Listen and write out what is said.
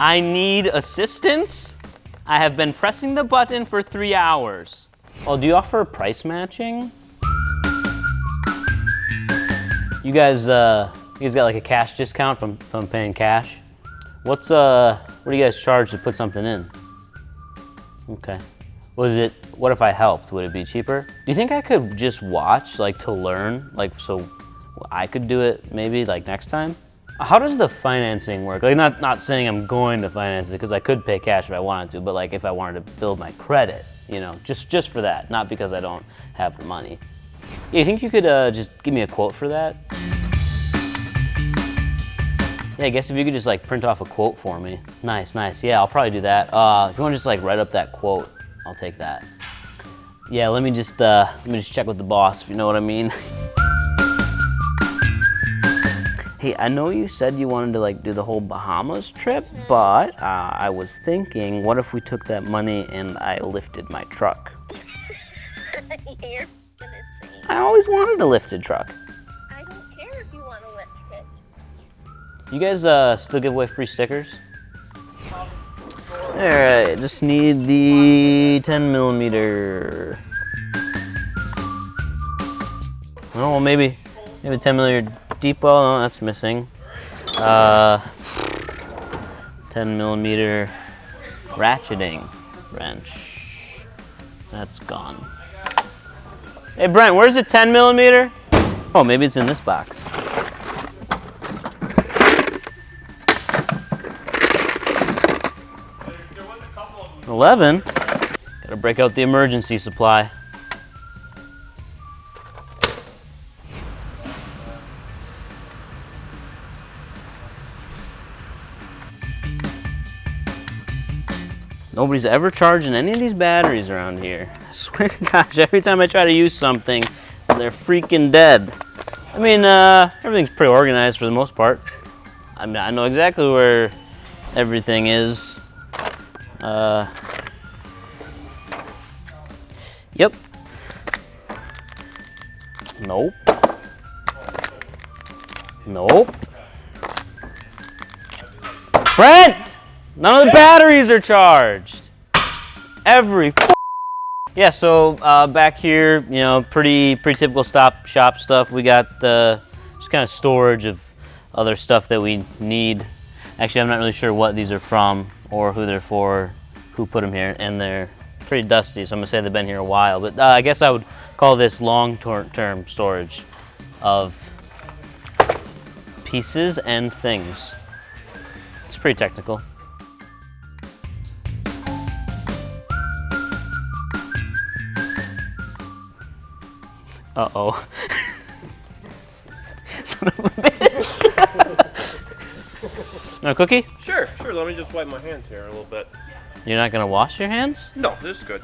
I need assistance. I have been pressing the button for 3 hours. Oh, do you offer price matching? You guys got like a cash discount from paying cash? What do you guys charge to put something in? Okay. What if I helped? Would it be cheaper? Do you think I could just watch, like, to learn? Like, so I could do it maybe, like, next time? How does the financing work? Like, not saying I'm going to finance it, because I could pay cash if I wanted to, but like if I wanted to build my credit, you know, just for that, not because I don't have the money. Yeah, you think you could just give me a quote for that? Yeah, I guess if you could just like print off a quote for me. Nice. Yeah, I'll probably do that. If you want to just like write up that quote, I'll take that. Yeah, let me just check with the boss, if you know what I mean. Hey, I know you said you wanted to like do the whole Bahamas trip, but I was thinking, what if we took that money and I lifted my truck? You're gonna say. I always wanted a lifted truck. I don't care if you want to lift it. You guys still give away free stickers? Alright, just need the 10mm. Oh, maybe 10mm deep well. No, that's missing. 10mm ratcheting wrench. That's gone. Hey Brent, where's the 10mm? Oh, maybe it's in this box. There was a couple of them. 11? Gotta break out the emergency supply. Nobody's ever charging any of these batteries around here. I swear to gosh, every time I try to use something, they're freaking dead. I mean, everything's pretty organized for the most part. I mean, I know exactly where everything is. Yep. Nope. Brent! None of the batteries are charged. Yeah, so back here, you know, pretty typical shop stuff. We got just kind of storage of other stuff that we need. Actually, I'm not really sure what these are from or who they're for, who put them here, and they're pretty dusty, so I'm gonna say they've been here a while. But I guess I would call this long-term storage of pieces and things. It's pretty technical. Uh-oh. Son of a bitch. No cookie? Sure. Let me just wipe my hands here a little bit. You're not gonna wash your hands? No, this is good.